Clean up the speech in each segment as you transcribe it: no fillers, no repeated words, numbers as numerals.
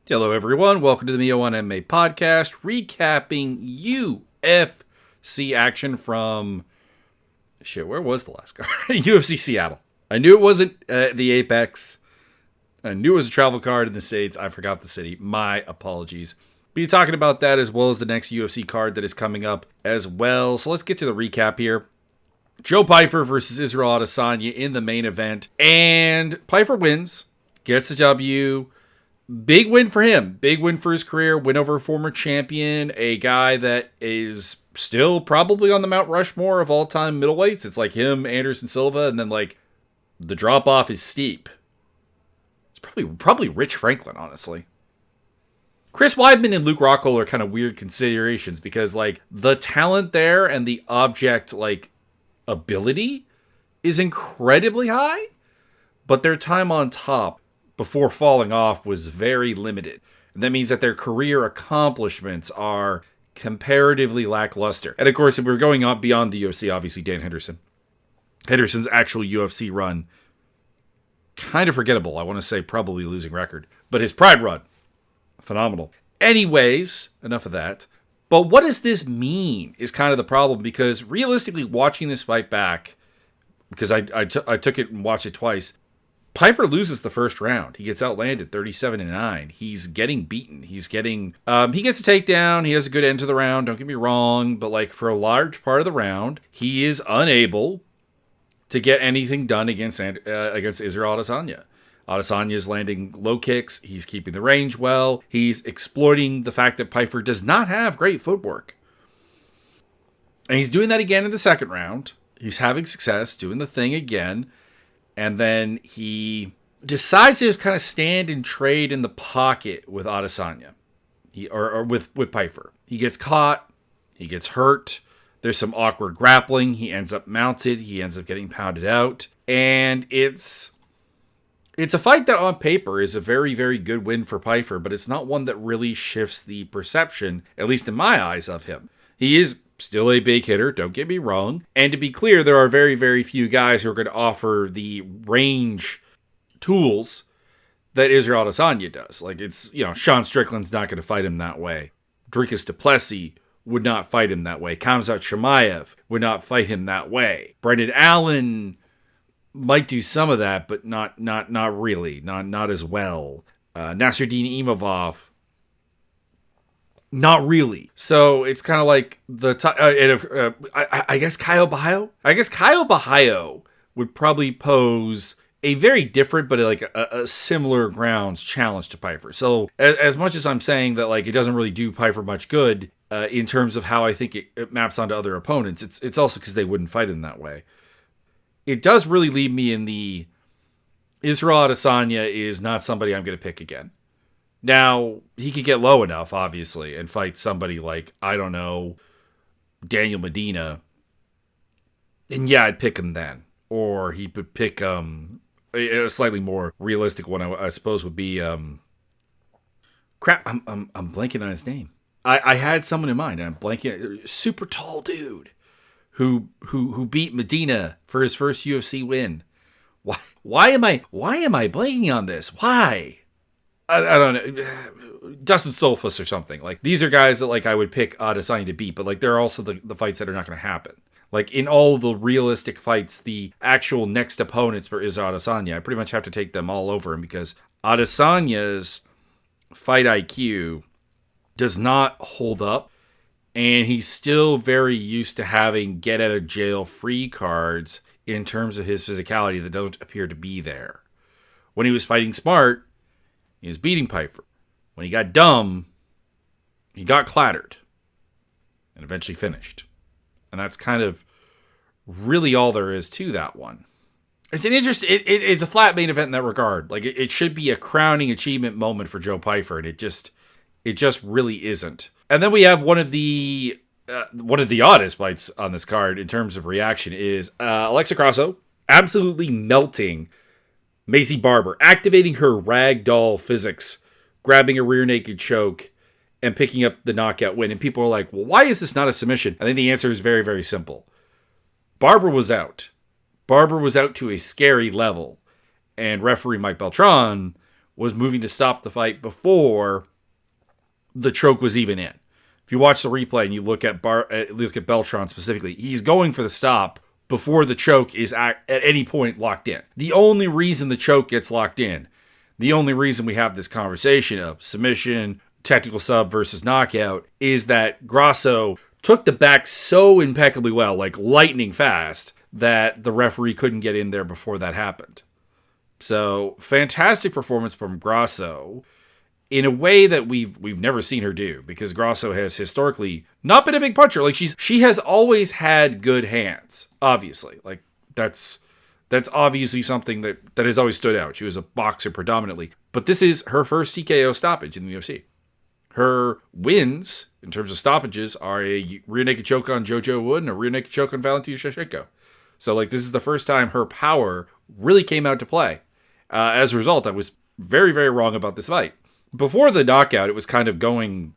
Hello, everyone. Welcome to the Mio on MMA podcast, recapping UFC action from... where was the last card? UFC Seattle. I knew it wasn't the Apex. I knew it was a travel card in the States. I forgot the city. My apologies. Be talking about that as well as the next UFC card that is coming up as well. So let's get to the recap here. Joe Pyfer versus Israel Adesanya in the main event. And Pyfer wins, gets the W. Big win for him. Big win for his career. Win over a former champion. A guy that is still probably on the Mount Rushmore of all-time middleweights. It's like him, Anderson Silva, and then like the drop-off is steep. It's probably Rich Franklin, honestly. Chris Weidman and Luke Rockhold are kind of weird considerations because like the talent there and the object like ability is incredibly high, but their time on top before falling off was very limited. And that means that their career accomplishments are comparatively lackluster. And of course, if we're going on beyond the UFC, obviously Dan Henderson. Henderson's actual UFC run, kind of forgettable. I want to say probably losing record. But his Pride run, phenomenal. Anyways, enough of that. But what does this mean is kind of the problem, because realistically watching this fight back, because I took it and watched it twice, Pyfer loses the first round. He gets outlanded 37-9. He's getting beaten. He gets a takedown. He has a good end to the round. Don't get me wrong. But like for a large part of the round, he is unable to get anything done against Israel Adesanya. Adesanya is landing low kicks. He's keeping the range well. He's exploiting the fact that Pyfer does not have great footwork. And he's doing that again in the second round. He's having success doing the thing again. And then he decides to just kind of stand and trade in the pocket with Adesanya. Or with Pyfer. He gets caught. He gets hurt. There's some awkward grappling. He ends up mounted. He ends up getting pounded out. And it's a fight that on paper is a very, very good win for Pyfer, but it's not one that really shifts the perception, at least in my eyes, of him. He is still a big hitter, don't get me wrong. And to be clear, there are very, very few guys who are going to offer the range tools that Israel Adesanya does. Like, it's, Sean Strickland's not going to fight him that way. Dricus du Plessis would not fight him that way. Khamzat Chimaev would not fight him that way. Brendan Allen might do some of that, but not really. Not as well. Nasruddin Imavov, not really. So it's kind of like I guess Caio Bahaio? I guess Caio Bahaio would probably pose a very different, but like a similar grounds challenge to Pyfer. So as much as I'm saying that like it doesn't really do Pyfer much good in terms of how I think it maps onto other opponents, it's also because they wouldn't fight him that way. It does really leave me in the Israel Adesanya is not somebody I'm going to pick again. Now, he could get low enough, obviously, and fight somebody like, I don't know, Daniel Medina. And yeah, I'd pick him then. Or he would pick a slightly more realistic one, I suppose, would be... I'm blanking on his name. I had someone in mind, and I'm blanking. Super tall dude who beat Medina for his first UFC win. Why am I blanking on this? Why? I don't know. Dustin Stolfus or something. Like, these are guys that like I would pick Adesanya to beat, but like there are also the fights that are not going to happen. Like in all the realistic fights, the actual next opponents for Israel Adesanya, I pretty much have to take them all over him because Adesanya's fight IQ does not hold up, and he's still very used to having get out of jail free cards in terms of his physicality that don't appear to be there. When he was fighting smart, he was beating Pyfer. When he got dumb, he got clattered and eventually finished. And that's kind of really all there is to that one. It's an it's a flat main event in that regard. Like it should be a crowning achievement moment for Joe Pyfer, and it just really isn't. And then we have one of the oddest fights on this card in terms of reaction is Alexa Grasso absolutely melting Macy Barber, activating her ragdoll physics, grabbing a rear naked choke, and picking up the knockout win. And people are like, well, why is this not a submission? I think the answer is very, very simple. Barber was out. Barber was out to a scary level. And referee Mike Beltran was moving to stop the fight before the choke was even in. If you watch the replay and you look at Beltran specifically, he's going for the stop before the choke is at any point locked in. The only reason the choke gets locked in, the only reason we have this conversation of submission, technical sub versus knockout, is that Grasso took the back so impeccably well, like lightning fast, that the referee couldn't get in there before that happened. So, fantastic performance from Grasso in a way that we've never seen her do, because Grasso has historically not been a big puncher. Like she has always had good hands, obviously. Like that's obviously something that has always stood out. She was a boxer predominantly, but this is her first TKO stoppage in the UFC. Her wins in terms of stoppages are a rear naked choke on JoJo Wood and a rear naked choke on Valentina Shevchenko. So like this is the first time her power really came out to play. As a result, I was very, very wrong about this fight. Before the knockout, it was going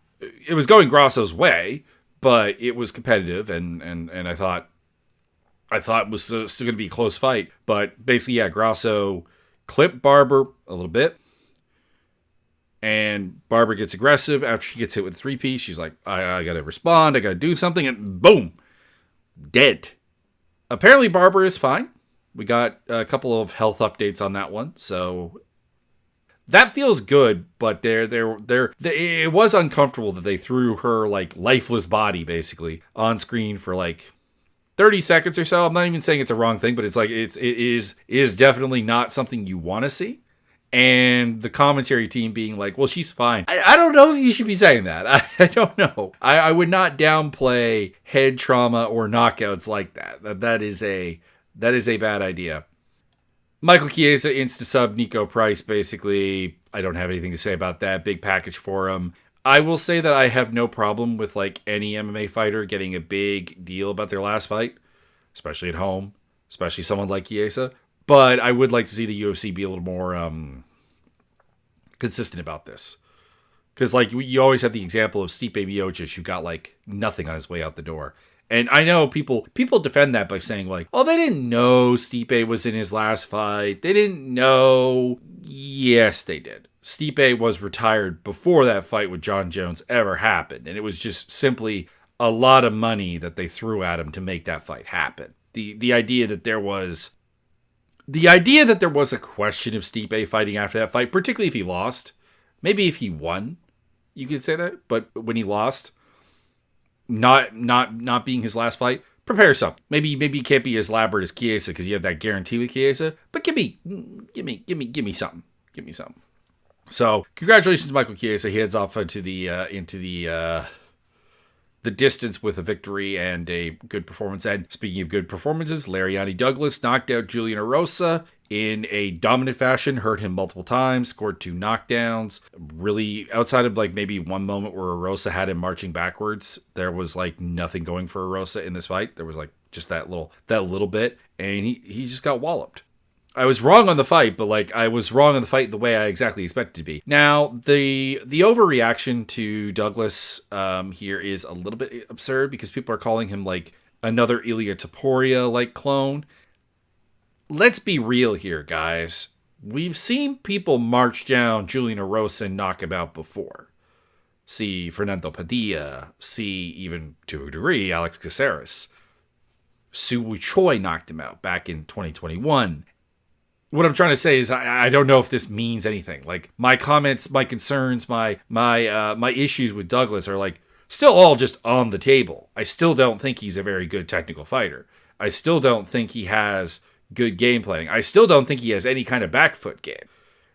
Grasso's way, but it was competitive, and I thought it was still going to be a close fight. But basically, yeah, Grasso clipped Barber a little bit, and Barber gets aggressive after she gets hit with a three-piece. She's like, I got to respond, I got to do something, and boom, dead. Apparently, Barber is fine. We got a couple of health updates on that one, so that feels good, but it was uncomfortable that they threw her like lifeless body basically on screen for like 30 seconds or so. I'm not even saying it's a wrong thing, but it's like it is definitely not something you want to see. And the commentary team being like, well, she's fine. I don't know if you should be saying that. I don't know. I would not downplay head trauma or knockouts like that. That is a bad idea. Michael Chiesa insta-sub Nico Price, basically. I don't have anything to say about that. Big package for him. I will say that I have no problem with like any MMA fighter getting a big deal about their last fight, especially at home, especially someone like Chiesa. But I would like to see the UFC be a little more consistent about this. Because like you always have the example of Stipe Miocic, who got like nothing on his way out the door. And I know people defend that by saying like, oh, they didn't know Stipe was in his last fight. They didn't know. Yes, they did. Stipe was retired before that fight with John Jones ever happened. And it was just simply a lot of money that they threw at him to make that fight happen. The idea that there was a question of Stipe fighting after that fight, particularly if he lost. Maybe if he won, you could say that. But when he lost, not being his last fight, prepare something. Maybe it can't be as elaborate as Chiesa because you have that guarantee with Chiesa. But give me something. Give me something. So congratulations to Michael Chiesa. He heads off into the distance with a victory and a good performance. And speaking of good performances, Lariani Douglas knocked out Julian Erosa in a dominant fashion, hurt him multiple times, scored 2 knockdowns. Really, outside of like maybe one moment where Erosa had him marching backwards, there was like nothing going for Erosa in this fight. There was like just that little bit, and he just got walloped. I was wrong on the fight, but like I was wrong on the fight the way I exactly expected to be. Now, the overreaction to Douglas here is a little bit absurd because people are calling him like another Ilia Topuria like clone. Let's be real here, guys. We've seen people march down Julian Erosa and knock him out before. See Fernando Padilla. See, even to a degree, Alex Caceres. Su Wu Choi knocked him out back in 2021. What I'm trying to say is I don't know if this means anything. Like my comments, my concerns, my issues with Douglas are like still all just on the table. I still don't think he's a very good technical fighter. I still don't think he has good game planning. I still don't think he has any kind of back foot game.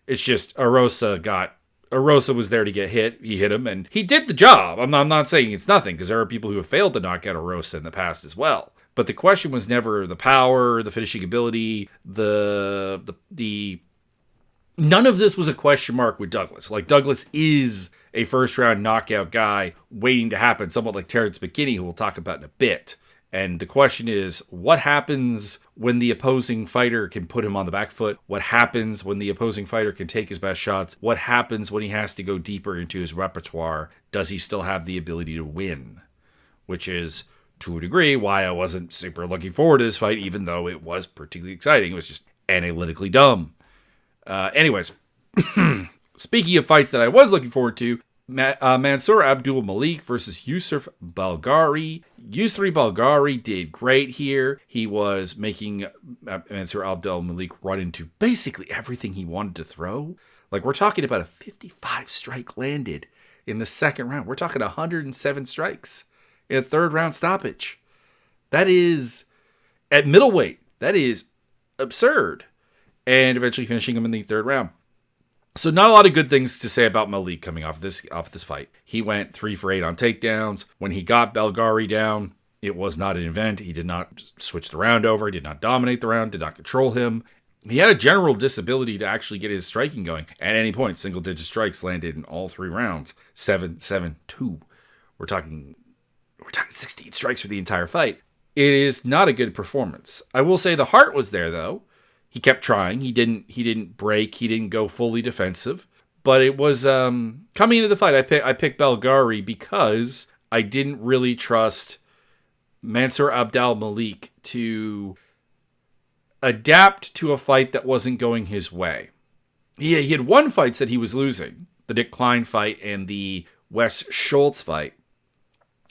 It's just Erosa was there to get hit. He hit him and he did the job. I'm not saying it's nothing because there are people who have failed to knock out Erosa in the past as well. But the question was never the power, the finishing ability, the none of this was a question mark with Douglas. Like Douglas is a first round knockout guy waiting to happen, somewhat like Terrence McKinney, who we'll talk about in a bit. And the question is, what happens when the opposing fighter can put him on the back foot? What happens when the opposing fighter can take his best shots? What happens when he has to go deeper into his repertoire? Does he still have the ability to win? Which is, to a degree, why I wasn't super looking forward to this fight, even though it was particularly exciting. It was just analytically dumb. Anyways, Speaking of fights that I was looking forward to, Mansour Abdul Malik versus Yusuf Balgari. Yusuf Balgari did great here. He was making Mansour Abdul Malik run into basically everything he wanted to throw. Like, we're talking about a 55 strike landed in the second round. We're talking 107 strikes in a third round stoppage. That is, at middleweight, that is absurd. And eventually finishing him in the third round. So not a lot of good things to say about Malik coming off this fight. He went 3 for 8 on takedowns. When he got Balgari down, it was not an event. He did not switch the round over. He did not dominate the round, did not control him. He had a general disability to actually get his striking going. At any point, single-digit strikes landed in all 3 rounds. 7-7-2. We're talking 16 strikes for the entire fight. It is not a good performance. I will say the heart was there, though. He kept trying. He didn't break. He didn't go fully defensive. But it was coming into the fight. I picked Balgari because I didn't really trust Mansour Abdul Malik to adapt to a fight that wasn't going his way. He had one fight that he was losing, the Nick Klein fight and the Wes Schultz fight.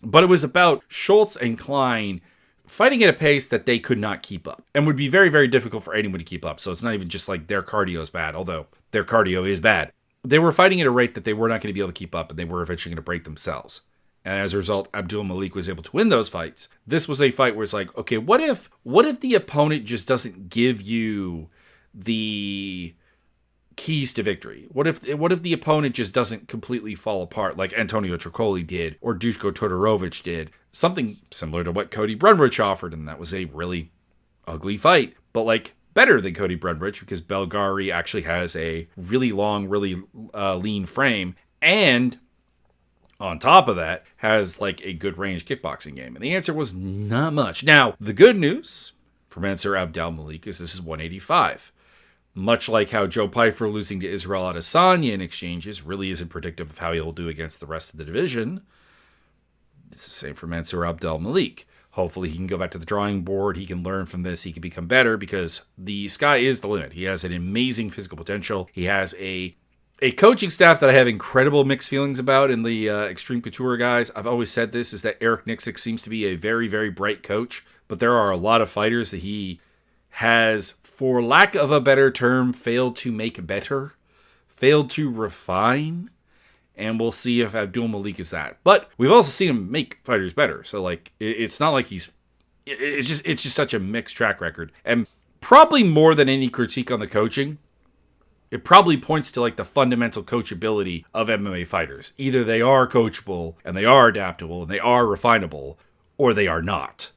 But it was about Schultz and Klein fighting at a pace that they could not keep up and would be very, very difficult for anyone to keep up. So it's not even just like their cardio is bad, although their cardio is bad. They were fighting at a rate that they were not going to be able to keep up, and they were eventually going to break themselves. And as a result, Abdul Malik was able to win those fights. This was a fight where it's like, okay, what if the opponent just doesn't give you the keys to victory? What if the opponent just doesn't completely fall apart like Antonio Tricoli did or Duško Todorovic did? Something similar to what Cody Brunrich offered, and that was a really ugly fight, but like better than Cody Brunrich because Balgari actually has a really long, really lean frame, and on top of that has like a good range kickboxing game. And the answer was not much. Now, the good news for Mansour Abdul Malik is this is 185. Much like how Joe Pyfer losing to Israel Adesanya in exchanges really isn't predictive of how he'll do against the rest of the division. It's the same for Mansour Abdul Malik. Hopefully he can go back to the drawing board. He can learn from this. He can become better because the sky is the limit. He has an amazing physical potential. He has a coaching staff that I have incredible mixed feelings about in the Extreme Couture guys. I've always said this, is that Eric Nixick seems to be a very, very bright coach, but there are a lot of fighters that he has, for lack of a better term, failed to make better, failed to refine, and we'll see if Abdul Malik is that. But we've also seen him make fighters better, so like it's not like it's just such a mixed track record. And probably more than any critique on the coaching, it probably points to like the fundamental coachability of MMA fighters. Either they are coachable and they are adaptable and they are refinable, or they are not.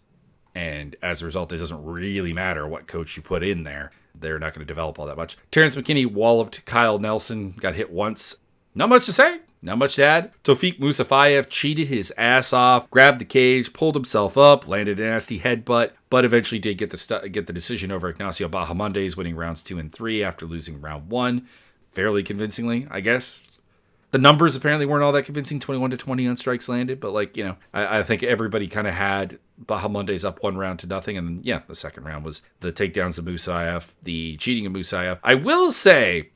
And as a result, it doesn't really matter what coach you put in there. They're not going to develop all that much. Terrence McKinney walloped Kyle Nelson, got hit once. Not much to say. Not much to add. Tofik Musafayev cheated his ass off, grabbed the cage, pulled himself up, landed a nasty headbutt, but eventually did get the decision over Ignacio Bahamondes, winning rounds 2 and 3 after losing round 1. Fairly convincingly, I guess. The numbers apparently weren't all that convincing, 21-20 on strikes landed, but like, you know, I think everybody kind of had Bahamondes up 1 round to nothing, and then, yeah, the second round was the takedowns of Musayev, the cheating of Musayev. I will say,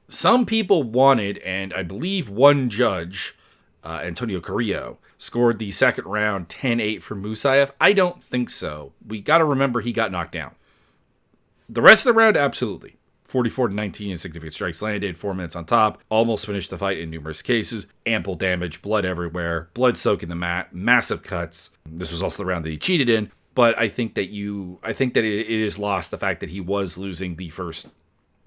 some people wanted, and I believe one judge, Antonio Carrillo, scored the second round 10-8 for Musayev. I don't think so. We got to remember he got knocked down. The rest of the round, absolutely. 44-19 in significant strikes landed, 4 minutes on top, almost finished the fight in numerous cases, ample damage, blood everywhere, blood soaking the mat, massive cuts. This was also the round that he cheated in, but I think that it is lost the fact that he was losing the first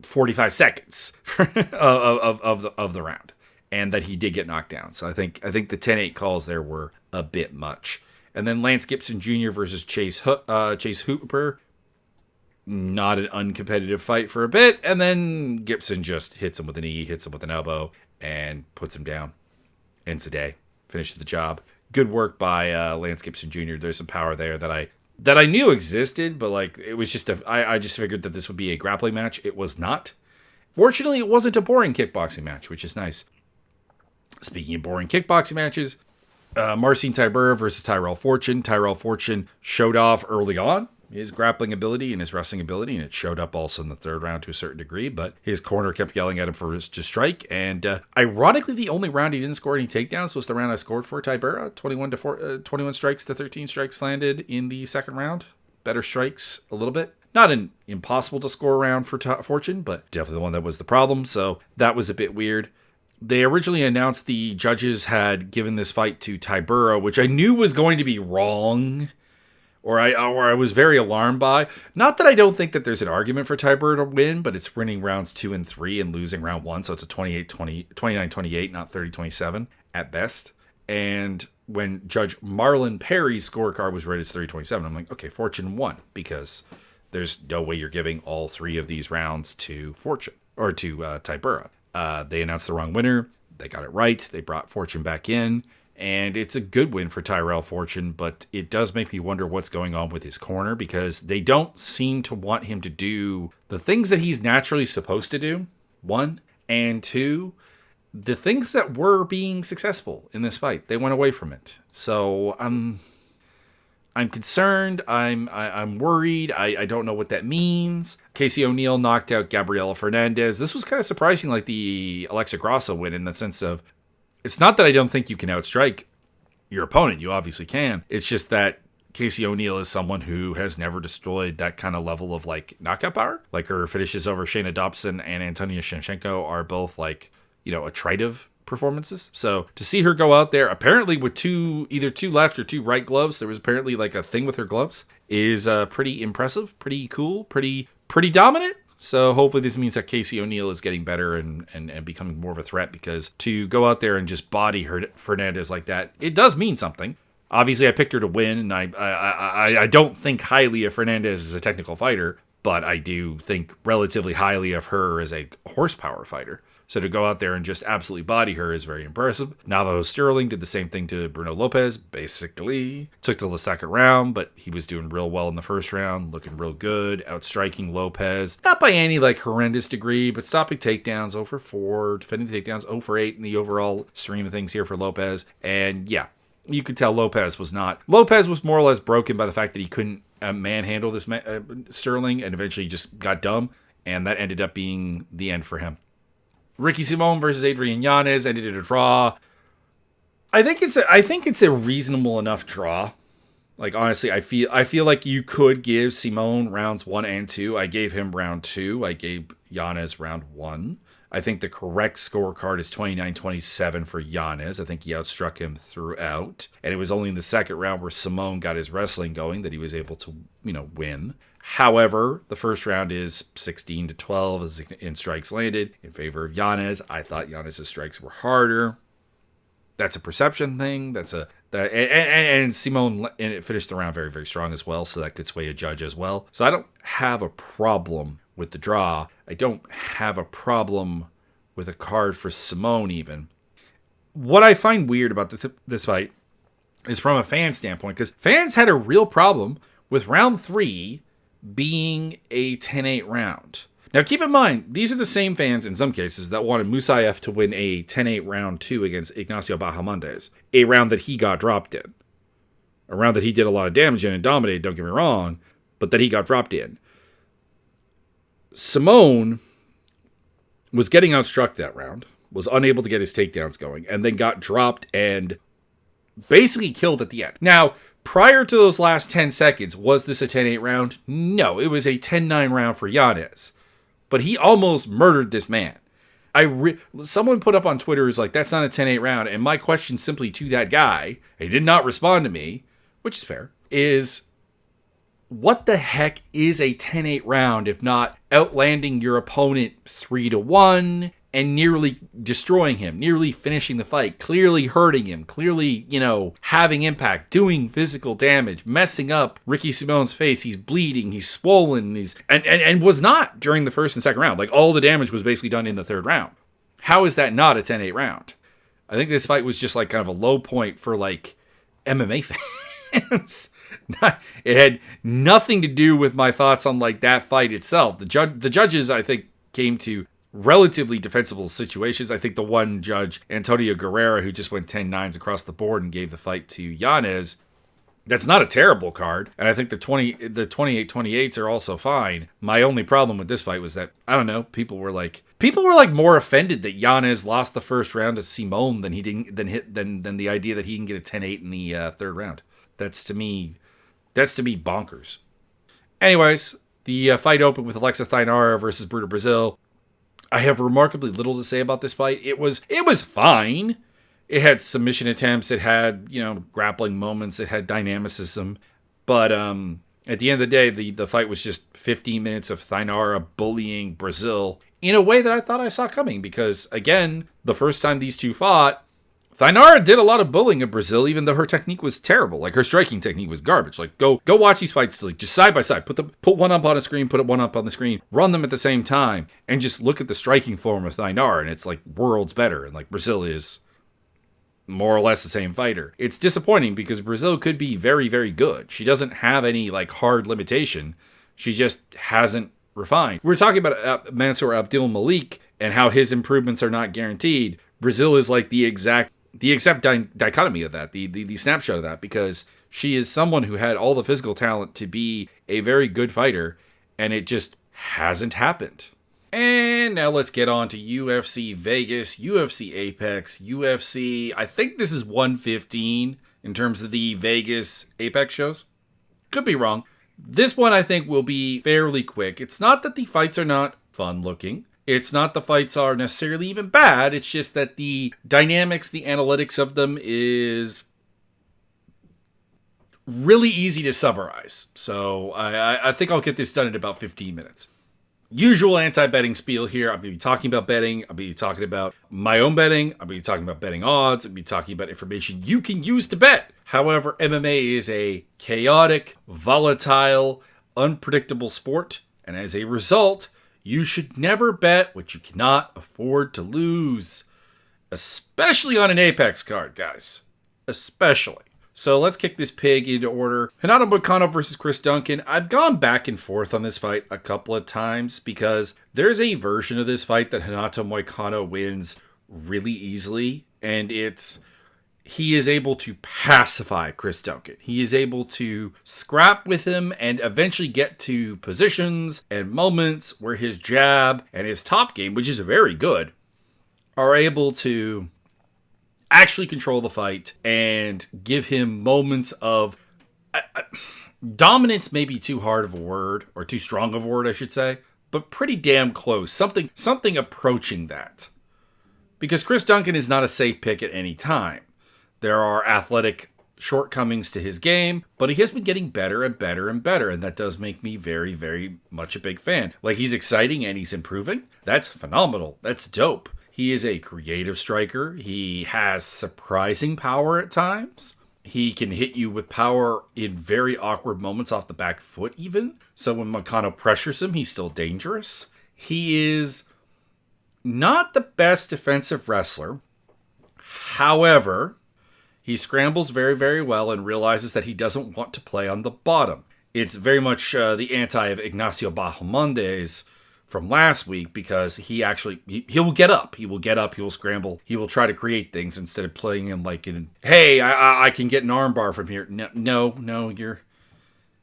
45 seconds of the round, and that he did get knocked down. So I think the 10-8 calls there were a bit much. And then Lance Gibson Jr. versus Chase Hooper. Not an uncompetitive fight for a bit, and then Gibson just hits him with a knee, hits him with an elbow, and puts him down. Ends the day. Finishes the job. Good work by Lance Gibson Jr. There's some power there that I knew existed, but like it was just I just figured that this would be a grappling match. It was not. Fortunately, it wasn't a boring kickboxing match, which is nice. Speaking of boring kickboxing matches, Marcin Tybura versus Tyrell Fortune. Tyrell Fortune showed off early on. his grappling ability and his wrestling ability, and it showed up also in the third round to a certain degree, but his corner kept yelling at him for to strike, and ironically, the only round he didn't score any takedowns was the round I scored for Tybura, 21 strikes to 13 strikes landed in the second round. Better strikes a little bit. Not an impossible to score round for Fortune, but definitely the one that was the problem, so that was a bit weird. They originally announced the judges had given this fight to Tybura, which I knew was going to be wrong, or I was very alarmed by. Not that I don't think that there's an argument for Tybura to win, but it's winning rounds 2 and 3 and losing round 1, so it's a 29-28, not 30-27 at best. And when Judge Marlon Perry's scorecard was rated as 30-27, I'm like, okay, Fortune won, because there's no way you're giving all 3 of these rounds to Fortune, or to Tybura. They announced the wrong winner. They got it right. They brought Fortune back in. And it's a good win for Tyrell Fortune, but it does make me wonder what's going on with his corner, because they don't seem to want him to do the things that he's naturally supposed to do, 1, and 2, the things that were being successful in this fight. They went away from it. So I'm concerned. I'm worried. I don't know what that means. Casey O'Neill knocked out Gabriela Fernandez. This was kind of surprising, like the Alexa Grasso win, in the sense of, it's not that I don't think you can outstrike your opponent. You obviously can. It's just that Casey O'Neill is someone who has never destroyed that kind of level of like knockout power. Like her finishes over Shayna Dobson and Antonia Shevchenko are both like, attritive performances. So to see her go out there, apparently with either two left or 2 right gloves, there was apparently like a thing with her gloves, is pretty impressive, pretty cool, pretty dominant. So hopefully this means that Casey O'Neill is getting better and becoming more of a threat, because to go out there and just body her Fernandez like that, it does mean something. Obviously, I picked her to win, and I don't think highly of Fernandez as a technical fighter, but I do think relatively highly of her as a horsepower fighter. So to go out there and just absolutely body her is very impressive. Navajo Sterling did the same thing to Bruno Lopez, basically. Took till the second round, but he was doing real well in the first round, looking real good, outstriking Lopez. Not by any like horrendous degree, but stopping takedowns 0 for 4, defending takedowns 0 for 8 in the overall stream of things here for Lopez. And yeah, you could tell Lopez was more or less broken by the fact that he couldn't manhandle this Sterling, and eventually just got dumb, and that ended up being the end for him. Ricky Simón versus Adrian Yanez ended in a draw. I think it's a reasonable enough draw. Like, honestly, I feel like you could give Simón rounds 1 and 2. I gave him round 2. I gave Yanez round 1. I think the correct scorecard is 29-27 for Yanez. I think he outstruck him throughout. And it was only in the second round where Simón got his wrestling going that he was able to, win. However, the first round is 16-12 in strikes landed in favor of Yanez. I thought Yanez's strikes were harder. That's a perception thing. And Simón, and it finished the round very, very strong as well, so that could sway a judge as well. So I don't have a problem with the draw. I don't have a problem with a card for Simón even. What I find weird about this fight is from a fan standpoint, because fans had a real problem with round 3 being a 10-8 round. Now, keep in mind, these are the same fans, in some cases, that wanted Musayev to win a 10-8 round 2 against Ignacio Bahamondes, a round that he got dropped in. A round that he did a lot of damage in and dominated, don't get me wrong, but that he got dropped in. Simón was getting outstruck that round, was unable to get his takedowns going, and then got dropped and basically killed at the end. Now, prior to those last 10 seconds, was this a 10-8 round? No, it was a 10-9 round for Yanez. But he almost murdered this man. Someone put up on Twitter, is like, that's not a 10-8 round. And my question simply to that guy, he did not respond to me, which is fair, is what the heck is a 10-8 round if not outlanding your opponent 3-1 and nearly destroying him, nearly finishing the fight, clearly hurting him, clearly, having impact, doing physical damage, messing up Ricky Simón's face. He's bleeding, he's swollen, and was not during the first and second round. Like, all the damage was basically done in the third round. How is that not a 10-8 round? I think this fight was just like kind of a low point for like MMA fans. It had nothing to do with my thoughts on like that fight itself. The judges, I think, came to relatively defensible situations. I think the one judge, Antonio Guerrera, who just went 10-9s across the board and gave the fight to Yanez, That's not a terrible card, and I think the 28-28s are also fine. My only problem with this fight was that, I don't know, people were more offended that Yanez lost the first round to Simone than than the idea that he can get a 10-8 in the third round. That's to me bonkers. Anyways, the fight opened with Alexa Thainara versus Bruno Brazil. I have remarkably little to say about this fight. It was fine. It had submission attempts. It had, grappling moments. It had dynamicism. But at the end of the day, the fight was just 15 minutes of Thainara bullying Brazil in a way that I thought I saw coming. Because, again, the first time these two fought, Thainara did a lot of bullying of Brazil, even though her technique was terrible. Like, her striking technique was garbage. Like, go watch these fights, like, just side by side. Put one up on a screen, put one up on the screen, run them at the same time, and just look at the striking form of Thainara, and it's, like, worlds better. And, like, Brazil is more or less the same fighter. It's disappointing because Brazil could be very, very good. She doesn't have any, like, hard limitation. She just hasn't refined. We're talking about Mansour Abdul Malik and how his improvements are not guaranteed. Brazil is, like, the exact dichotomy of that, the snapshot of that, because she is someone who had all the physical talent to be a very good fighter, and it just hasn't happened. And now let's get on to UFC Vegas, UFC Apex, I think this is 115 in terms of the Vegas Apex shows. Could be wrong. This one I think will be fairly quick. It's not that the fights are not fun looking. It's not the fights are necessarily even bad. It's just that the dynamics, the analytics of them is really easy to summarize. So I think I'll get this done in about 15 minutes. Usual anti-betting spiel here. I'll be talking about betting. I'll be talking about my own betting. I'll be talking about betting odds. I'll be talking about information you can use to bet. However, MMA is a chaotic, volatile, unpredictable sport. And as a result, you should never bet what you cannot afford to lose. Especially on an Apex card, guys. Especially. So let's kick this pig into order. Renato Moicano versus Chris Duncan. I've gone back and forth on this fight a couple of times because there's a version of this fight that Renato Moicano wins really easily. And he is able to pacify Chris Duncan. He is able to scrap with him and eventually get to positions and moments where his jab and his top game, which is very good, are able to actually control the fight and give him moments of dominance. May be too hard of a word, or too strong of a word, I should say, but pretty damn close. Something approaching that. Because Chris Duncan is not a safe pick at any time. There are athletic shortcomings to his game, but he has been getting better and better and better, and that does make me very, very much a big fan. Like, he's exciting and he's improving. That's phenomenal. That's dope. He is a creative striker. He has surprising power at times. He can hit you with power in very awkward moments off the back foot even. So when Moicano pressures him, he's still dangerous. He is not the best defensive wrestler. However, he scrambles very, very well and realizes that he doesn't want to play on the bottom. It's very much the anti of Ignacio Bahamondes from last week, because he will get up. He will get up. He will scramble. He will try to create things instead of playing him like hey, I can get an armbar from here. No,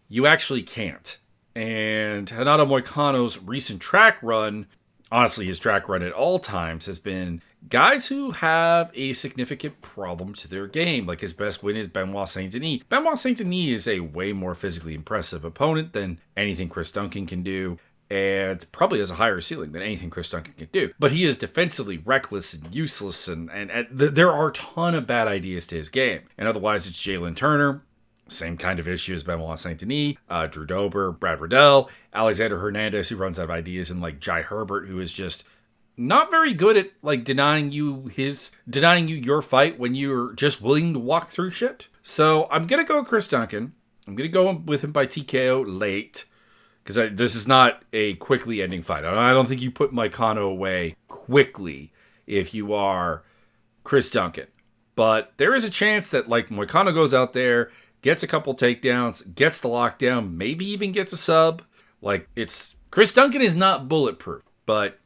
you actually can't. And Renato Moicano's recent track run, honestly, his track run at all times has been guys who have a significant problem to their game. Like, his best win is Benoit Saint-Denis. Benoit Saint-Denis is a way more physically impressive opponent than anything Chris Duncan can do, and probably has a higher ceiling than anything Chris Duncan can do. But he is defensively reckless and useless, and there are a ton of bad ideas to his game. And otherwise, it's Jalen Turner, same kind of issue as Benoit Saint-Denis, Drew Dober, Brad Riddell, Alexander Hernandez, who runs out of ideas, and like Jai Herbert, who is just not very good at like denying you your fight when you're just willing to walk through shit. So I'm gonna go Chris Duncan. I'm gonna go with him by TKO late, because this is not a quickly ending fight. I don't think you put Moicano away quickly if you are Chris Duncan. But there is a chance that like Moicano goes out there, gets a couple takedowns, gets the lockdown, maybe even gets a sub. Like, Chris Duncan is not bulletproof, but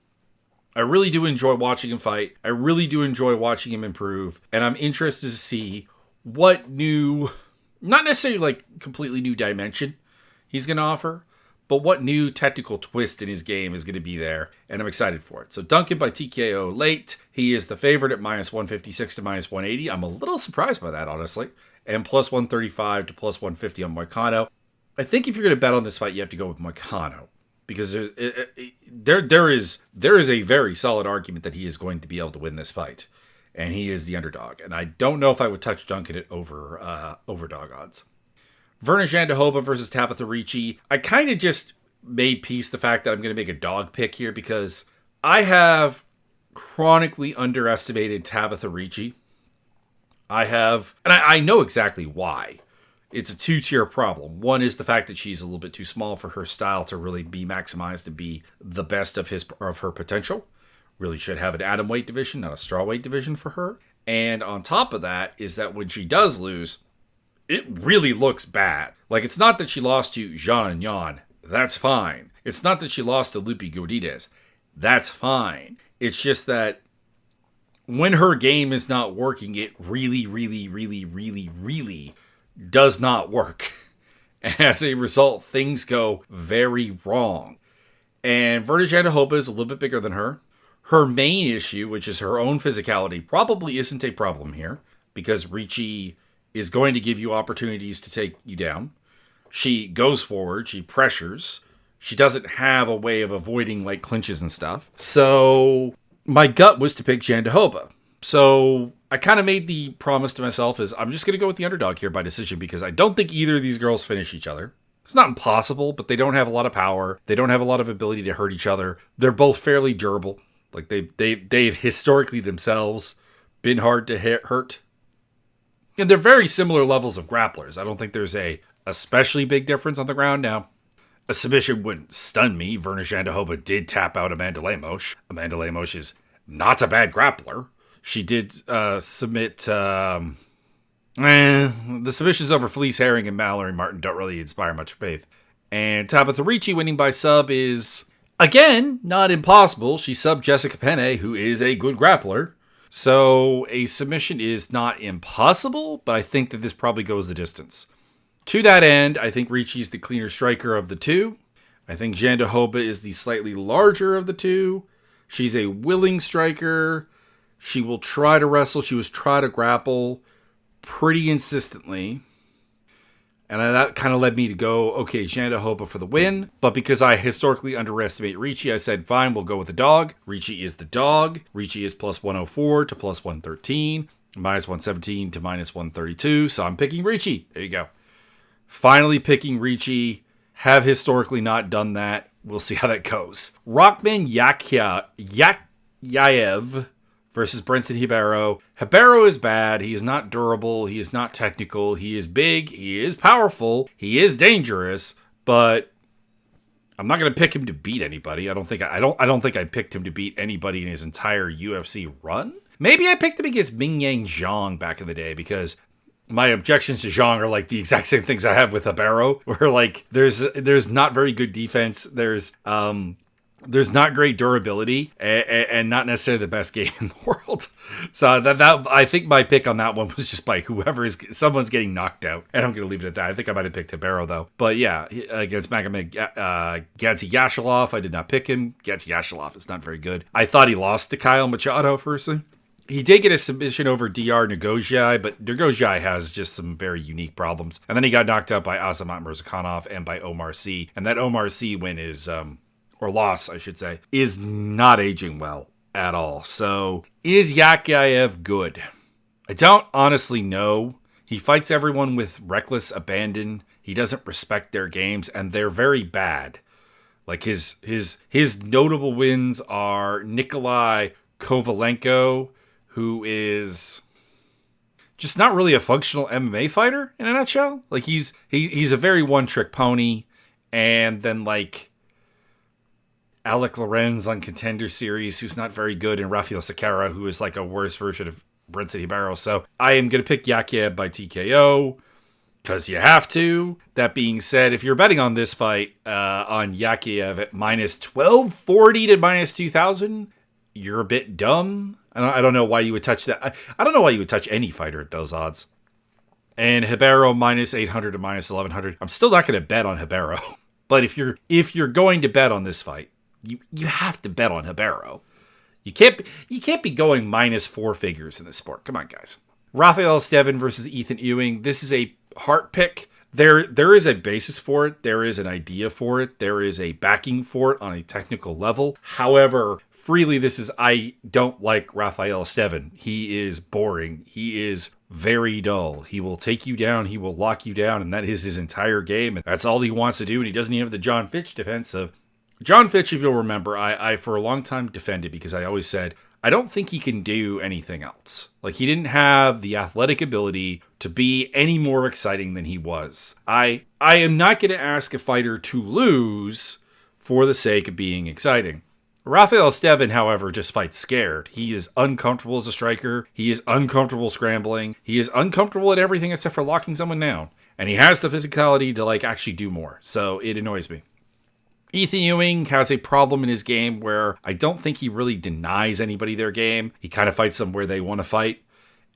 I really do enjoy watching him fight. I really do enjoy watching him improve. And I'm interested to see what new not necessarily like completely new dimension he's going to offer, but what new technical twist in his game is going to be there, and I'm excited for it. So Duncan by TKO late. He is the favorite at minus 156 to minus 180. I'm a little surprised by that, honestly. And plus 135 to plus 150 on Moicano. I think if you're going to bet on this fight, you have to go with Moicano, because there is a very solid argument that he is going to be able to win this fight, and he is the underdog. And I don't know if I would touch Duncan at overdog odds. Vernon Jandiroba versus Tabitha Ricci. I kind of just made peace the fact that I'm going to make a dog pick here because I have chronically underestimated Tabitha Ricci. I know exactly why. It's a two-tier problem. One is the fact that she's a little bit too small for her style to really be maximized and be the best of her potential. Really should have an atomweight division, not a strawweight division for her. And on top of that is that when she does lose, it really looks bad. Like, it's not that she lost to Zhang Yan. That's fine. It's not that she lost to Lupi Godinez. That's fine. It's just that when her game is not working, it really, really, really, really, really does not work. And as a result, things go very wrong. And Vernon Jandiroba is a little bit bigger than her. Her main issue, which is her own physicality, probably isn't a problem here, because Ricci is going to give you opportunities to take you down. She goes forward, she pressures. She doesn't have a way of avoiding like clinches and stuff. So my gut was to pick Jandiroba. So I kind of made the promise to myself is I'm just going to go with the underdog here by decision, because I don't think either of these girls finish each other. It's not impossible, but they don't have a lot of power. They don't have a lot of ability to hurt each other. They're both fairly durable. Like they've historically themselves been hard to hurt. And they're very similar levels of grapplers. I don't think there's a especially big difference on the ground. Now, a submission wouldn't stun me. Vernon Jandiroba did tap out Amanda Lemos. Amanda Lemos is not a bad grappler. She did submit... the submissions over Felice Herring and Mallory Martin don't really inspire much faith. And Tabitha Ricci winning by sub is, again, not impossible. She subbed Jessica Penne, who is a good grappler. So a submission is not impossible, but I think that this probably goes the distance. To that end, I think Ricci's the cleaner striker of the two. I think Jandiroba is the slightly larger of the two. She's a willing striker. She will try to wrestle. She will try to grapple pretty insistently. And that kind of led me to go, okay, Jandiroba for the win. But because I historically underestimate Ricci, I said, fine, we'll go with the dog. Ricci is the dog. Ricci is plus 104 to plus 113, minus 117 to minus 132. So I'm picking Ricci. There you go. Finally picking Ricci. Have historically not done that. We'll see how that goes. Rockman Yayaev versus Brenson Ribeiro. Ribeiro is bad. He is not durable. He is not technical. He is big. He is powerful. He is dangerous. But I'm not going to pick him to beat anybody. I don't think I picked him to beat anybody in his entire UFC run. Maybe I picked him against Ming Yang Zhang back in the day, because my objections to Zhang are like the exact same things I have with Ribeiro, where like there's not very good defense. There's not great durability and not necessarily the best game in the world. So that I think my pick on that one was just by someone's getting knocked out, and I'm going to leave it at that. I think I might have picked Ribeiro though. But yeah, against Magomed Gadzi Yashalov, I did not pick him. Gadzi Yashalov is not very good. I thought he lost to Kyle Machado firstly. He did get a submission over DR Negozhai, but Negozhai has just some very unique problems. And then he got knocked out by Azamat Murzakanov and by Omar Sy. And that Omar Sy win is, or loss, I should say, is not aging well at all. So, is Yayaev good? I don't honestly know. He fights everyone with reckless abandon. He doesn't respect their games, and they're very bad. Like his notable wins are Nikolai Kovalenko, who is just not really a functional MMA fighter in a nutshell. Like he's a very one-trick pony, and then like Alec Lorenz on Contender Series, who's not very good, and Rafael Sequeira, who is like a worse version of Brenson Ribeiro. So I am going to pick Yayaev by TKO, because you have to. That being said, if you're betting on this fight on Yayaev at minus 1240 to minus 2000, you're a bit dumb. I don't know why you would touch that. I don't know why you would touch any fighter at those odds. And Ribeiro minus 800 to minus 1100. I'm still not going to bet on Ribeiro. But if you're going to bet on this fight, you have to bet on Ribeiro. You can't be going minus 4 figures in this sport. Come on, guys. Rafael Esteban versus Ethan Ewing. This is a heart pick. There is a basis for it. There is an idea for it. There is a backing for it on a technical level. However, freely, I don't like Rafael Esteban. He is boring. He is very dull. He will take you down. He will lock you down. And that is his entire game. And that's all he wants to do. And he doesn't even have the John Fitch defense of... John Fitch, if you'll remember, I for a long time defended because I always said, I don't think he can do anything else. Like, he didn't have the athletic ability to be any more exciting than he was. I am not going to ask a fighter to lose for the sake of being exciting. Rafael Esteban, however, just fights scared. He is uncomfortable as a striker. He is uncomfortable scrambling. He is uncomfortable at everything except for locking someone down. And he has the physicality to, actually do more. So it annoys me. Ethan Ewing has a problem in his game where I don't think he really denies anybody their game. He kind of fights them where they want to fight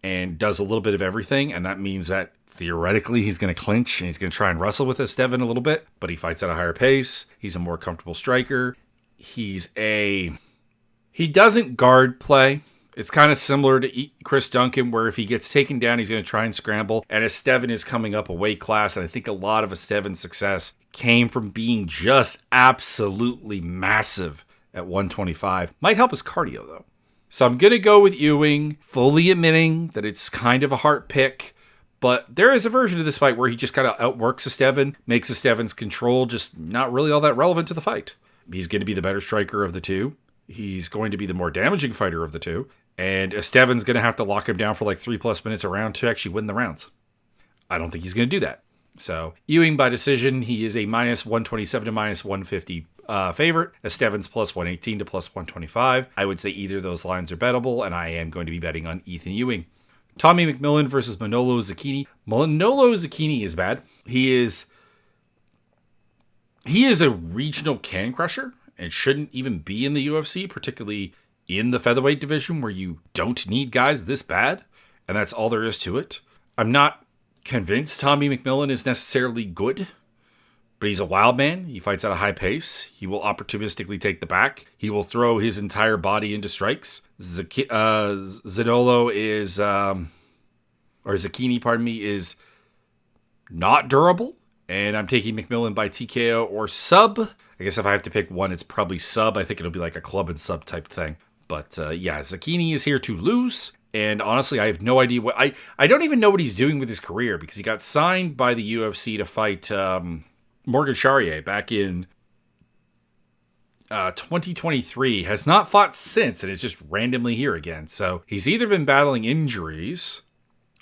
and does a little bit of everything. And that means that theoretically he's going to clinch and he's going to try and wrestle with Esteban a little bit, but he fights at a higher pace. He's a more comfortable striker. He doesn't guard play. It's kind of similar to Chris Duncan, where if he gets taken down, he's going to try and scramble. And Esteban is coming up a weight class, and I think a lot of Esteban's success came from being just absolutely massive at 125. Might help his cardio, though. So I'm going to go with Ewing, fully admitting that it's kind of a heart pick. But there is a version of this fight where he just kind of outworks Esteban, makes Esteban's control just not really all that relevant to the fight. He's going to be the better striker of the two. He's going to be the more damaging fighter of the two. And Esteban's going to have to lock him down for 3+ minutes a round to actually win the rounds. I don't think he's going to do that. So Ewing by decision, he is a minus 127 to minus 150 favorite. Esteban's plus 118 to plus 125. I would say either of those lines are bettable, and I am going to be betting on Ethan Ewing. Tommy McMillan versus Manolo Zucchini. Manolo Zucchini is bad. He is a regional can crusher and shouldn't even be in the UFC, particularly in the featherweight division where you don't need guys this bad, and that's all there is to it. I'm not convinced Tommy McMillan is necessarily good, but he's a wild man. He fights at a high pace. He will opportunistically take the back. He will throw his entire body into strikes. Zucchini, is not durable, and I'm taking McMillan by TKO or sub. I guess if I have to pick one, it's probably sub. I think it'll be like a club and sub type thing. But Zucchini is here to lose. And honestly, I have no idea what... I don't even know what he's doing with his career because he got signed by the UFC to fight Morgan Charrier back in 2023. Has not fought since and is just randomly here again. So he's either been battling injuries,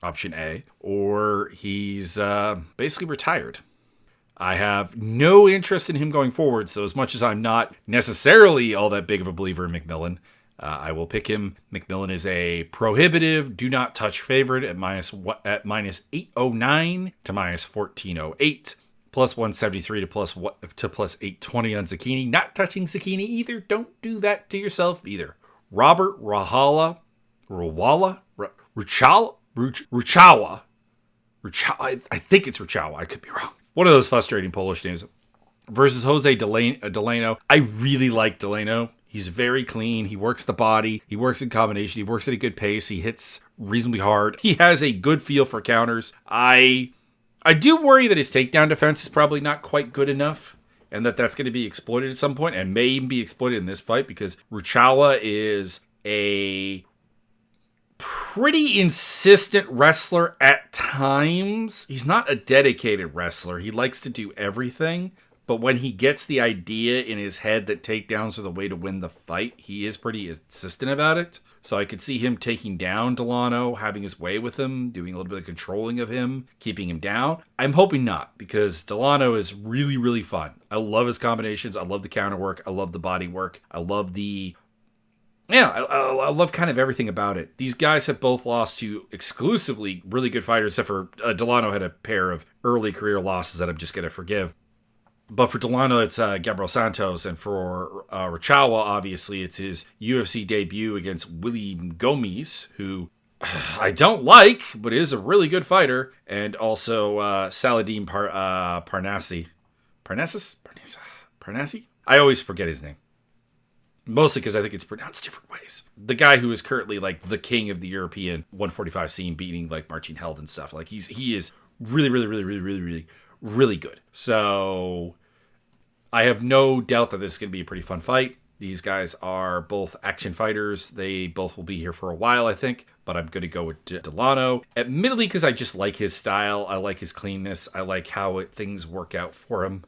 option A, or he's basically retired. I have no interest in him going forward, so as much as I'm not necessarily all that big of a believer in McMillan, I will pick him. McMillan is a prohibitive, do not touch favorite at minus 809 to minus 1408, plus 173 to plus 820 on Zucchini. Not touching Zucchini either. Don't do that to yourself either. Robert Ruchawa, I think it's Ruchawa. I could be wrong. One of those frustrating Polish names. Versus Jose Delano. I really like Delano. He's very clean. He works the body. He works in combination. He works at a good pace. He hits reasonably hard. He has a good feel for counters. I do worry that his takedown defense is probably not quite good enough, and that's going to be exploited at some point, and may even be exploited in this fight, because Ruchawa is a pretty insistent wrestler at times. He's not a dedicated wrestler. He likes to do everything. But when he gets the idea in his head that takedowns are the way to win the fight, he is pretty insistent about it. So I could see him taking down Delano, having his way with him, doing a little bit of controlling of him, keeping him down. I'm hoping not, because Delano is really, really fun. I love his combinations. I love the counter work. I love the body work. I love I love kind of everything about it. These guys have both lost to exclusively really good fighters, except for Delano had a pair of early career losses that I'm just going to forgive. But for Delano, it's Gabriel Santos, and for Ruchawa, obviously, it's his UFC debut against William Gomes, who I don't like, but is a really good fighter. And also Saladin Parnassi. Parnassi? I always forget his name. Mostly because I think it's pronounced different ways. The guy who is currently like the king of the European 145 scene, beating like Marcin Held and stuff. Like he is really, really, really, really, really, really, really good. So I have no doubt that this is going to be a pretty fun fight. These guys are both action fighters. They both will be here for a while, I think. But I'm going to go with Delano. Admittedly, because I just like his style. I like his cleanness. I like how things work out for him.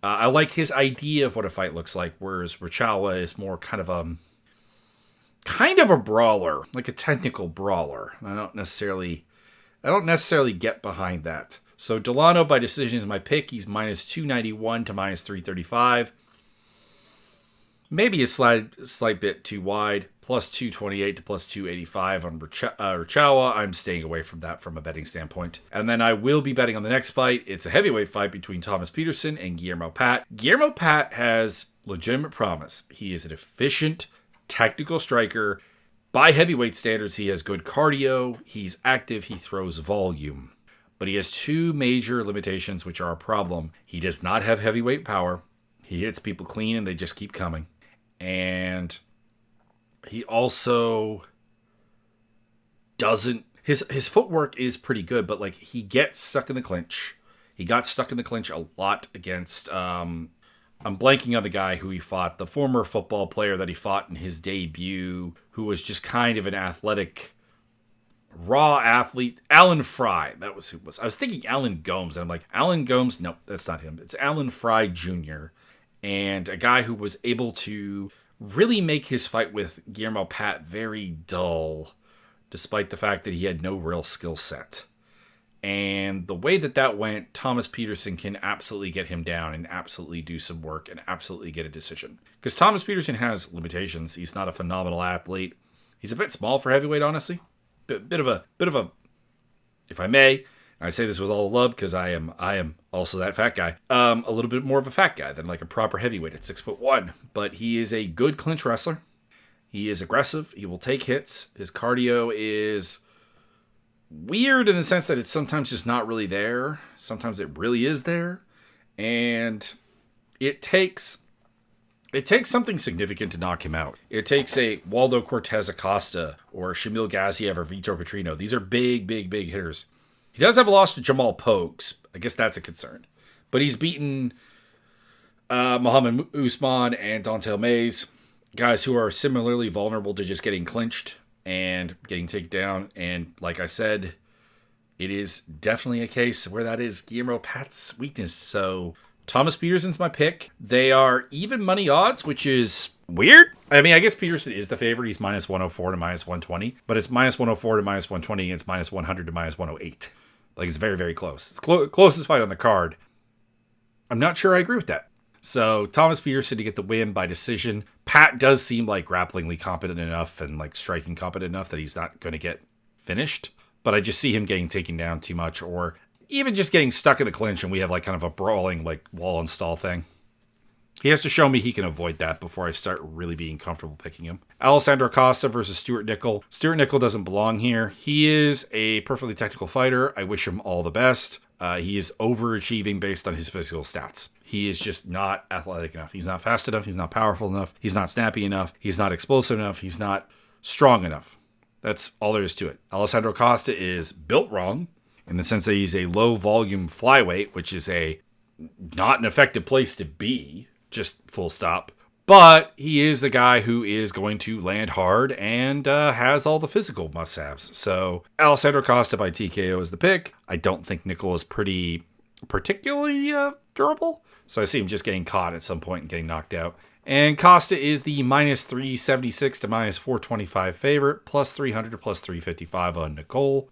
I like his idea of what a fight looks like, whereas Rachawa is more kind of a brawler, like a technical brawler. I don't necessarily get behind that. So Delano by decision is my pick. He's minus 291 to minus 335. Maybe a slight bit too wide. Plus 228 to plus 285 on Rachawa. I'm staying away from that from a betting standpoint. And then I will be betting on the next fight. It's a heavyweight fight between Thomas Peterson and Guillermo Pat. Guillermo Pat has legitimate promise. He is an efficient, technical striker. By heavyweight standards, he has good cardio. He's active. He throws volume. But he has two major limitations, which are a problem. He does not have heavyweight power. He hits people clean and they just keep coming. And he also doesn't... His footwork is pretty good, but like he gets stuck in the clinch. He got stuck in the clinch a lot against... I'm blanking on the guy who he fought. The former football player that he fought in his debut, who was just kind of an athletic... raw athlete. Alan Fry. That was who it was. I was thinking Alan Gomes, and I'm like, Alan Gomes? No, that's not him. It's Alan Fry Jr., and a guy who was able to really make his fight with Guillermo Pat very dull, despite the fact that he had no real skill set. And the way that went, Thomas Peterson can absolutely get him down and absolutely do some work and absolutely get a decision. Because Thomas Peterson has limitations. He's not a phenomenal athlete. He's a bit small for heavyweight, honestly. Bit of a, if I may, I say this with all love because I am also that fat guy. A little bit more of a fat guy than like a proper heavyweight at 6'1", but he is a good clinch wrestler. He is aggressive. He will take hits. His cardio is weird in the sense that it's sometimes just not really there. Sometimes it really is there, and it takes something significant to knock him out. It takes a Waldo Cortez Acosta or Shamil Gaziev or Vitor Petrino. These are big hitters. He does have a loss to Jamal Pokes. I guess that's a concern. But he's beaten Muhammad Usman and Dontel Mays, guys who are similarly vulnerable to just getting clinched and getting taken down. And like I said, it is definitely a case where that is Guillermo Pat's weakness. So Thomas Peterson's my pick. They are even money odds, which is weird. I mean, I guess Peterson is the favorite. He's minus 104 to minus 120. But it's minus 104 to minus 120 against minus 100 to minus 108. Like, it's very, very close. It's closest fight on the card. I'm not sure I agree with that. So, Thomas Peterson to get the win by decision. Pat does seem like grapplingly competent enough and like striking competent enough that he's not going to get finished. But I just see him getting taken down too much, or even just getting stuck in the clinch and we have like kind of a brawling like wall install thing. He has to show me he can avoid that before I start really being comfortable picking him. Alessandro Costa versus Stuart Nickel. Stuart Nickel doesn't belong here. He is a perfectly technical fighter. I wish him all the best. He is overachieving based on his physical stats. He is just not athletic enough. He's not fast enough. He's not powerful enough. He's not snappy enough. He's not explosive enough. He's not strong enough. That's all there is to it. Alessandro Costa is built wrong in the sense that he's a low volume flyweight, which is not an effective place to be. Just full stop. But he is the guy who is going to land hard and has all the physical must-haves. So Alessandro Costa by TKO is the pick. I don't think Nickel is particularly durable. So I see him just getting caught at some point and getting knocked out. And Costa is the minus 376 to minus 425 favorite, plus 300 to plus 355 on Nicole.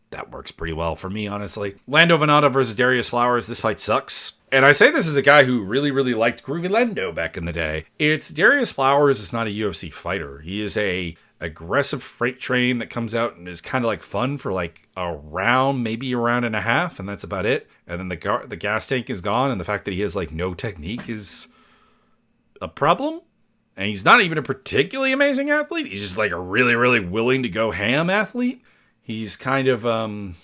That works pretty well for me, honestly. Lando Venata versus Darius Flowers. This fight sucks. And I say this as a guy who really, really liked Groovy Lando back in the day. Darius Flowers is not a UFC fighter. He is a aggressive freight train that comes out and is kind of like fun for like a round, maybe a round and a half, and that's about it. And then the gas tank is gone, and the fact that he has like no technique is a problem. And he's not even a particularly amazing athlete. He's just like a really, really willing to go ham athlete. He's kind of,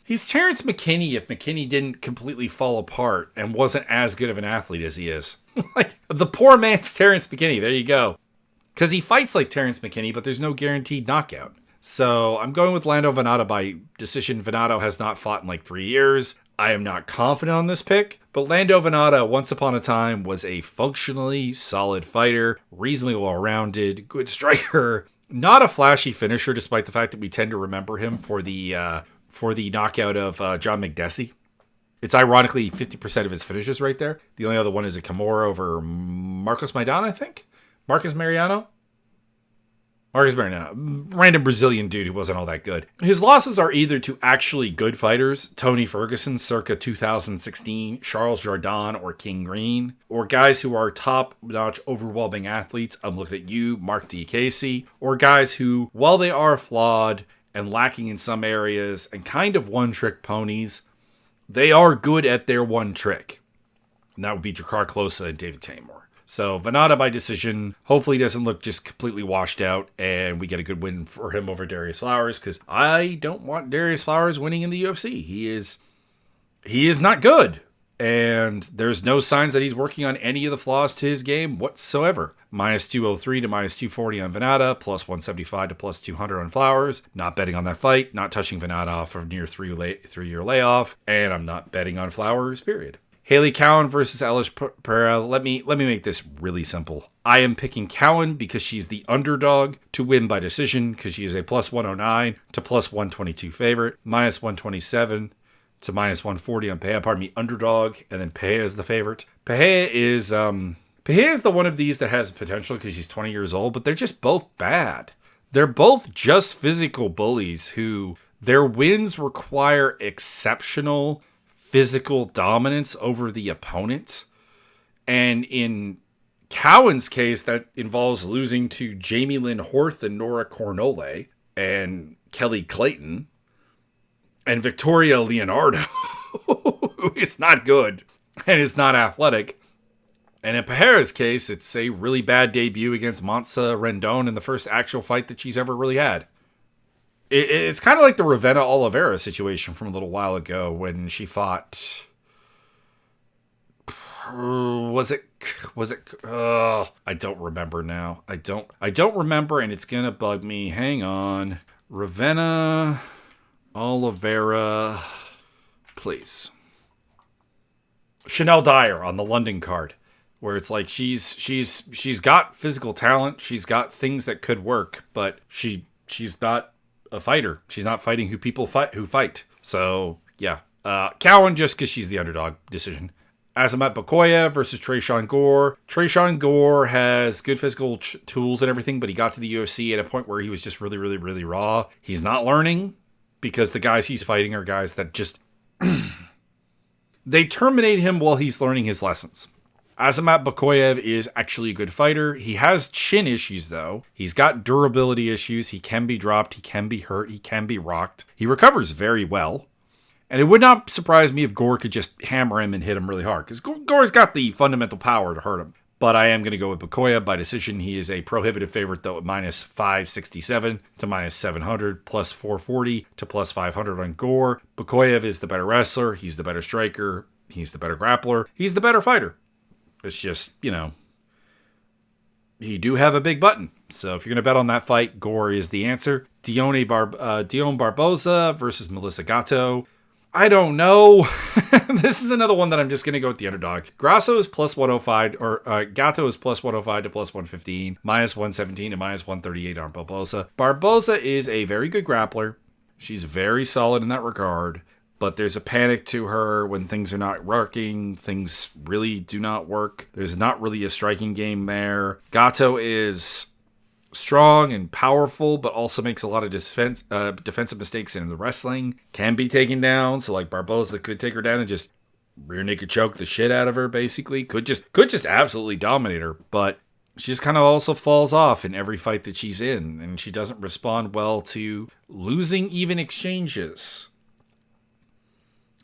he's Terrence McKinney if McKinney didn't completely fall apart and wasn't as good of an athlete as he is. Like, the poor man's Terrence McKinney. There you go. Because he fights like Terrence McKinney, but there's no guaranteed knockout. So I'm going with Lando Venata by decision. Venata has not fought in like 3 years. I am not confident on this pick, but Lando Venata, once upon a time, was a functionally solid fighter, reasonably well-rounded, good striker, not a flashy finisher, despite the fact that we tend to remember him for the knockout of John McDessie. It's ironically 50% of his finishes right there. The only other one is a Kimura over Marcos Maidana, I think. Marcos Mariano, random Brazilian dude who wasn't all that good. His losses are either to actually good fighters, Tony Ferguson circa 2016, Charles Jourdain or King Green, or guys who are top-notch, overwhelming athletes. I'm looking at you, Mark D. Casey, or guys who, while they are flawed and lacking in some areas and kind of one-trick ponies, they are good at their one trick. And that would be Jakar Closa and David Tamor. So Venata by decision, hopefully doesn't look just completely washed out and we get a good win for him over Darius Flowers, because I don't want Darius Flowers winning in the UFC. He is not good, and there's no signs that he's working on any of the flaws to his game whatsoever. Minus 203 to minus 240 on Venata, plus 175 to plus 200 on Flowers. Not betting on that fight, not touching Venata off of near 3-year layoff, and I'm not betting on Flowers, period. Haley Cowan versus Alice Pereira. Let me make this really simple. I am picking Cowan because she's the underdog to win by decision, because she is a plus 109 to plus 122 favorite, minus 127 to minus 140 on Pereira. Underdog, and then Pereira is the favorite. Pereira is the one of these that has potential because she's 20 years old, but they're just both bad. They're both just physical bullies who their wins require exceptional physical dominance over the opponent. And in Cowan's case, that involves losing to Jamie Lynn Horth and Nora Cornole and Kelly Clayton and Victoria Leonardo, who is not good and is not athletic. And in Pereira's case, it's a really bad debut against Montse Rendon in the first actual fight that she's ever really had. It's kind of like the Ravenna Oliveira situation from a little while ago when she fought. Was it? I don't remember now. I don't remember, and it's gonna bug me. Hang on, Ravenna Oliveira, please. Chanel Dyer on the London card, where it's like she's got physical talent, she's got things that could work, but she's not a fighter. She's not fighting who people fight. So, yeah. Cowan, just because she's the underdog, decision. Azamat Bakoya versus Tresean Gore. Tresean Gore has good physical tools and everything, but he got to the UFC at a point where he was just really, really, really raw. He's not learning because the guys he's fighting are guys that just... they terminate him while he's learning his lessons. Azamat Bakoyev is actually a good fighter. He has chin issues, though. He's got durability issues. He can be dropped. He can be hurt. He can be rocked. He recovers very well. And it would not surprise me if Gore could just hammer him and hit him really hard, because Gore's got the fundamental power to hurt him. But I am going to go with Bakoyev by decision. He is a prohibitive favorite, though, at minus 567 to minus 700, plus 440 to plus 500 on Gore. Bakoyev is the better wrestler. He's the better striker. He's the better grappler. He's the better fighter. It's just, you do have a big button. So if you're going to bet on that fight, Gore is the answer. Dion Barboza versus Melissa Gatto. I don't know. This is another one that I'm just going to go with the underdog. Grasso is plus 105, or Gatto is plus 105 to plus 115, minus 117 to minus 138 on Barboza. Barboza is a very good grappler. She's very solid in that regard. But there's a panic to her when things are not working. Things really do not work. There's not really a striking game there. Gatto is strong and powerful, but also makes a lot of defensive mistakes in the wrestling. Can be taken down. So like Barboza could take her down and just rear naked choke the shit out of her, basically. Could just absolutely dominate her. But she just kind of also falls off in every fight that she's in. And she doesn't respond well to losing even exchanges.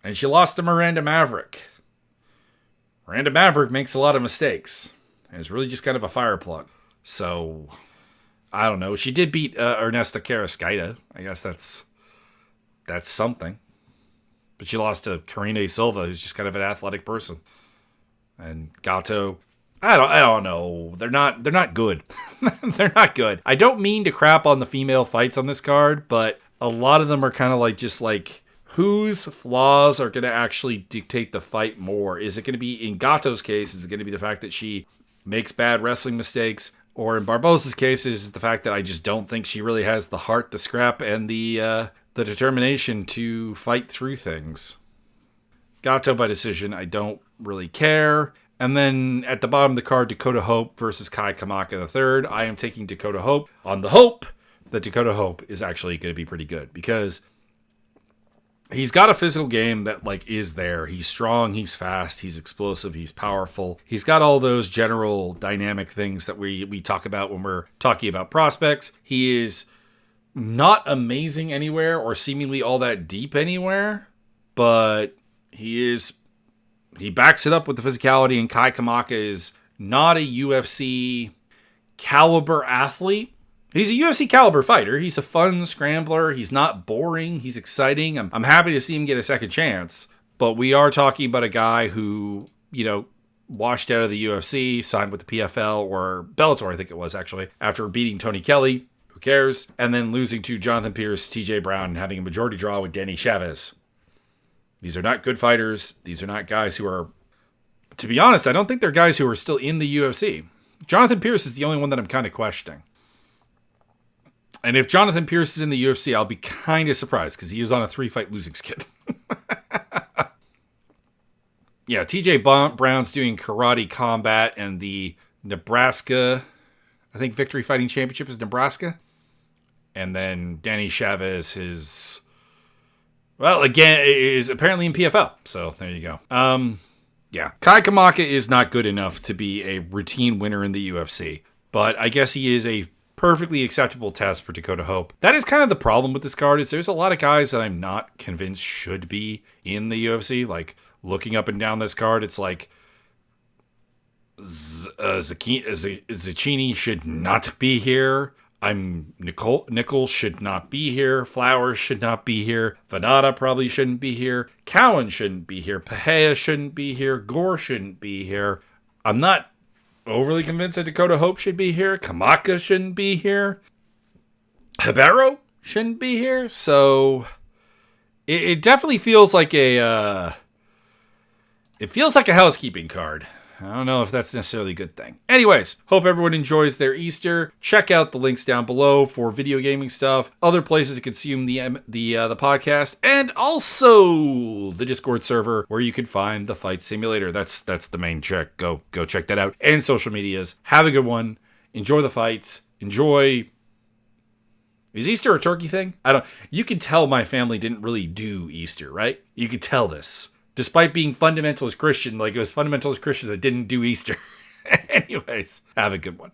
And she lost to Miranda Maverick. Miranda Maverick makes a lot of mistakes. It's really just kind of a fire plug. So, I don't know. She did beat Ernesto Carrasquita. I guess that's something. But she lost to Karine Silva, who's just kind of an athletic person. And Gato, I don't know. They're not good. They're not good. I don't mean to crap on the female fights on this card, but a lot of them are kind of like just like, whose flaws are going to actually dictate the fight more? Is it going to be, in Gato's case, is it going to be the fact that she makes bad wrestling mistakes? Or in Barbosa's case, is it the fact that I just don't think she really has the heart, the scrap, and the determination to fight through things? Gato by decision, I don't really care. And then at the bottom of the card, Dakota Hope versus Kai Kamaka III. I am taking Dakota Hope on the hope that Dakota Hope is actually going to be pretty good, because he's got a physical game that like is there. He's strong, he's fast, he's explosive, he's powerful. He's got all those general dynamic things that we talk about when we're talking about prospects. He is not amazing anywhere or seemingly all that deep anywhere, but he backs it up with the physicality, and Kai Kamaka is not a UFC caliber athlete. He's a UFC caliber fighter. He's a fun scrambler. He's not boring. He's exciting. I'm happy to see him get a second chance. But we are talking about a guy who, washed out of the UFC, signed with the PFL or Bellator, I think it was actually, after beating Tony Kelly. Who cares? And then losing to Jonathan Pierce, TJ Brown, and having a majority draw with Danny Chavez. These are not good fighters. These are not guys who are, to be honest, I don't think they're guys who are still in the UFC. Jonathan Pierce is the only one that I'm kind of questioning. And if Jonathan Pierce is in the UFC, I'll be kind of surprised, because he is on a 3-fight losing skid. Yeah, TJ Brown's doing karate combat, and the Nebraska, I think Victory Fighting Championship is Nebraska. And then Danny Chavez, again, is apparently in PFL. So there you go. Yeah, Kai Kamaka is not good enough to be a routine winner in the UFC, but I guess he is a perfectly acceptable test for Dakota Hope. That is kind of the problem with this card, is there's a lot of guys that I'm not convinced should be in the UFC. Like, looking up and down this card, it's like Zacchini should not be here. Nickel should not be here. Flowers should not be here. Venata probably shouldn't be here. Cowan shouldn't be here. Pahea shouldn't be here. Gore shouldn't be here. I'm not overly convinced that Dakota Hope should be here. Kamaka shouldn't be here. Hibero shouldn't be here. So it definitely feels like a housekeeping card. I don't know if that's necessarily a good thing. Anyways, hope everyone enjoys their Easter. Check out the links down below for video gaming stuff, other places to consume the podcast, and also the Discord server where you can find the Fight Simulator. That's the main check. Go check that out. And social medias. Have a good one. Enjoy the fights. Enjoy. Is Easter a turkey thing? You can tell my family didn't really do Easter, right? You could tell this. Despite being fundamentalist Christian, like it was fundamentalist Christian that didn't do Easter. Anyways, have a good one.